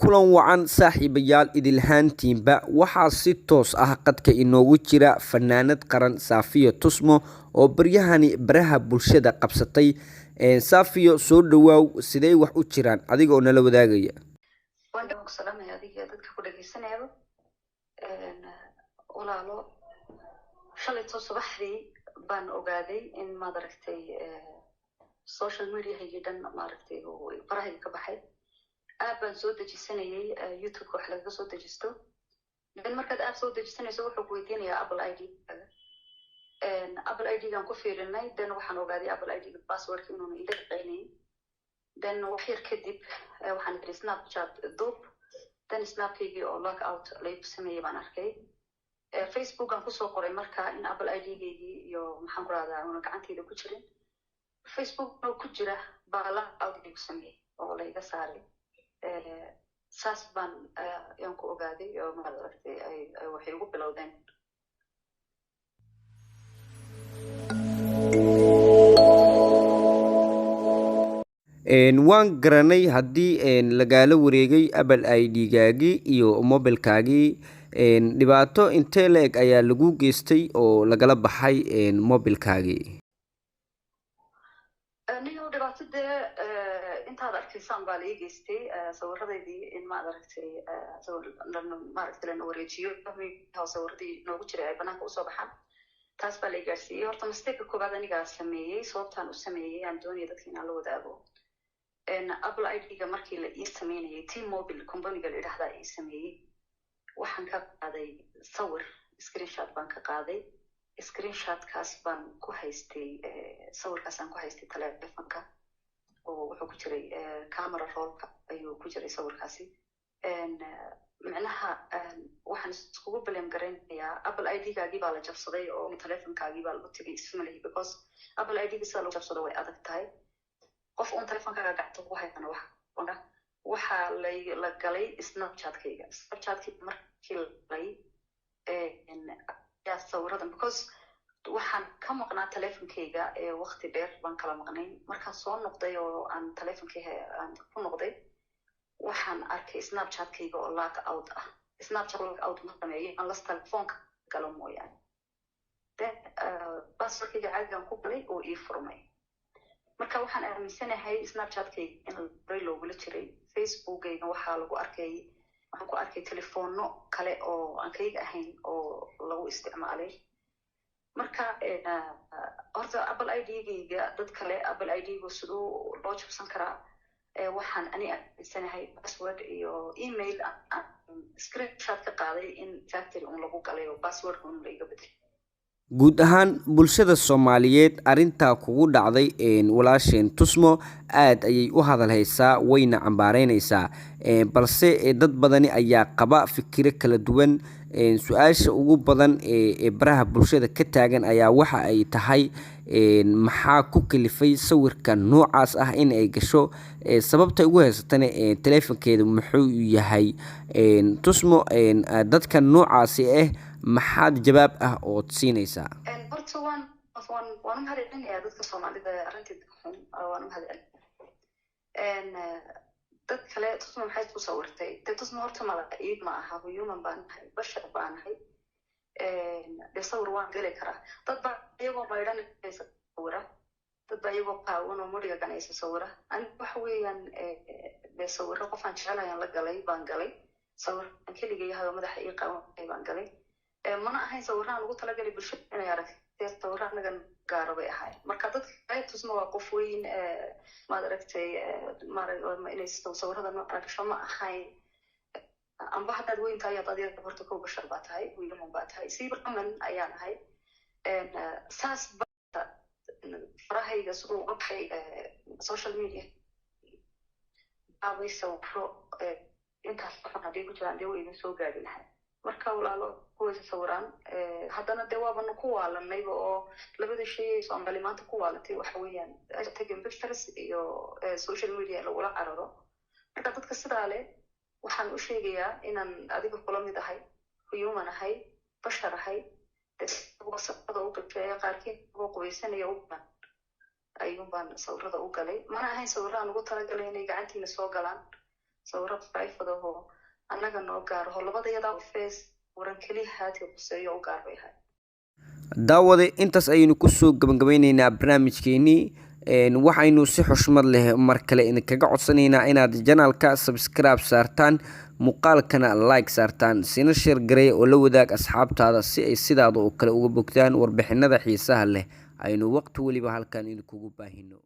kulan wacan saaxiibayaal idilhaantiinba waxaa si toos ah qadka inoogu jira fanaanad qaran Saafiyo Tusmo oo baryahani baraha bulshada qabsatay. Saafiyo soo dhawaaw, sidee wax u jiraan adiga oo nala wadaagaya? waan ku salaamay adiga dadka ku dhageysanayaba walaalo shalay subaxdii baan ogaaday in maad aragtay social media hay'adan maaragtay oo baraha ka baxay app baan soo dejisanayay YouTube wax laga soo dejisto dan markaad app soo dejisanayso wuxuu ku weydiinayaa Apple ID Apple ID gaan ku fiirinay dan waxaan ogaaday Apple ID password inuu ila qeynay dan wax yar kadib waxaan galay Snapchat duub dan Snapkaygi oo lock out lay sameeyay baan arkay Facebook aan ku soo qoray marka in Apple ID-gaygi iyo maxaan ku raadaa una gacantayda ku jirin Facebook oo ku jira baa lock out lay sameeyay oo la iga saaray saas baan ayaan ku ogaaday oo maaragtay ay waxay ugu bilowdeen waan garanay haddii lagaala wareegay Apple ID-gaagi iyo mobilkaagii. Dhibaato intee la-eg ayaa lagu geystay oo lagala baxay mobilkaagii? niyo dhibaatada intaad arkaysaan baa la ii geystay sawiradeedii in maad aragtay maaragtay lana wareejiyo sawiradii noogu jiray ay banaanka usoo baxaan taas baa la ii gaarsiiyey. horta mistake koobaad anigaa sameeyey sababtaan u sameeyey aan doonaya dadka inaan la wadaago Apple ID-ga markii la ii sameynayay T-Mobile company-ga la yidhaahdaa ii sameeyey waxaan ka qaaday sawir screenshot baan ka qaaday screenshotkaas baan ku haystay sawirkaas aan ku haystay telefonka oo wuxuu ku jiray camera rollka ayuu ku jiray sawirkaasi macnaha waxaan iskugu blame garaynayaa Apple ID-gaagii baa la jabsaday oo telefonkaagii baa lagu tegay ismalahi because Apple ID-ga sida loo jabsado way adag tahay qof on telefonkaaga gacanta ku hayana waxaa la galay Snapchat-kayga markii la galay sawiradan because waxaan ka maqnaa telefonkayga waqti dheer baan kala maqnay markaan soo noqday oo aan telefonkayga aan ku noqday waxaan arkay Snapchat-kayga oo lock out ah Snapchat lock out ma sameeyo unless telefonka galo mooyaane passwordkayga caadigan ku galay oo ii furmay marka waxaan aaminsanahay Snapchat-kayga in bari loogula jiray Facebook-gayga waxaan ku arkay telefoonno kale oo aan kayga ahayn oo lagu isticmaalay marka horta Apple ID-gayga dad kale Apple ID-gu sidoo loo jabsan karaa waxaan ani aaminsanahay password iyo email aan screenshot ka qaaday in factory lagu galay oo password la iga bedelay. guud ahaan bulshada Soomaaliyeed arintaa kugu dhacday walaasheen Tusmo aad ayay u hadalhaysaa wayna cambaareynaysaa balse dad badani ayaa qaba fikiro kala duwan. Su'aasha ugu badan ee baraha bulshada ka taagan ayaa waxa ay tahay maxaa ku kalifay sawirka noocaas ah in ay gasho sababta ugu haysatana telefonkeeda muxuu yahay. Tusmo dadka noocaasi maxaad jawaab ah oo siinaysaa? horta waan mahadcelinayaa dadka Soomaalida arrintii xun waan mahadcelinayaa dad kale Tusmo maxay ku sawirtay Tusmo horta malaa'ig ma aha human baan ahay bashar baan ahay sawir waan gali karaa dad baa iyagoo maydhanaysa sawira dad baa iyagoo qaawan oo muriga ganaysa sawira aniga waxa weeyaan sawiro qofaan jecelahay la galay baan galay sawir aan keligay yahay oo madaxa ii qaawan baan galay mana ahayn sawiraan ugu talagalay bulshada inay aragtay sawiraan naga gaar bay ahay marka dadka Tusmo waa qof weyn maad aragtay inay sawirada noocaasho ma ahayn amba haddaad weyn tahay adiga horta koo bashar baa tahay wiilman baa tahay cyberman ayaan ahay saas farahayga siduu uga baxay social media aaway sawiro intaas waxaan hadii ku jiraan dee way idin soo gaari lahay marka walaalo kuwaysa sawiraan haddana dee waabanu ku waalanayba oo labada shay Soomaali maanta ku waalatay waxa weeyaan taking pictures iyo social media lagula cararo marka dadka sidaa leh waxaan u sheegayaa inaan adiga kula mid ahay human ahay bashar ahay wasaqada u gashay qaarkiin oo qubaysanaya ayuun baan sawirada u galay mana ahayn sawiraan ugu talagalay inay gacantiina soo galaan sawiro private oo annaga noo gaar oo labadayada face waran kaliya haati quseeyo u gaar bay ahay daawade intaas ayaynu kusoo gabagabeyneynaa barnaamijkeenii waxaynu si xushmad leh mar kale idinkaga codsanaynaa inaad janaalka subscribe saartaan muuqaalkana like saartaan sina share garee oo la wadaag asxaabtaada si ay sidaada oo kale uga bogtaan warbixinada xiisaha leh aynu waqti waliba halkan idinkugu baahino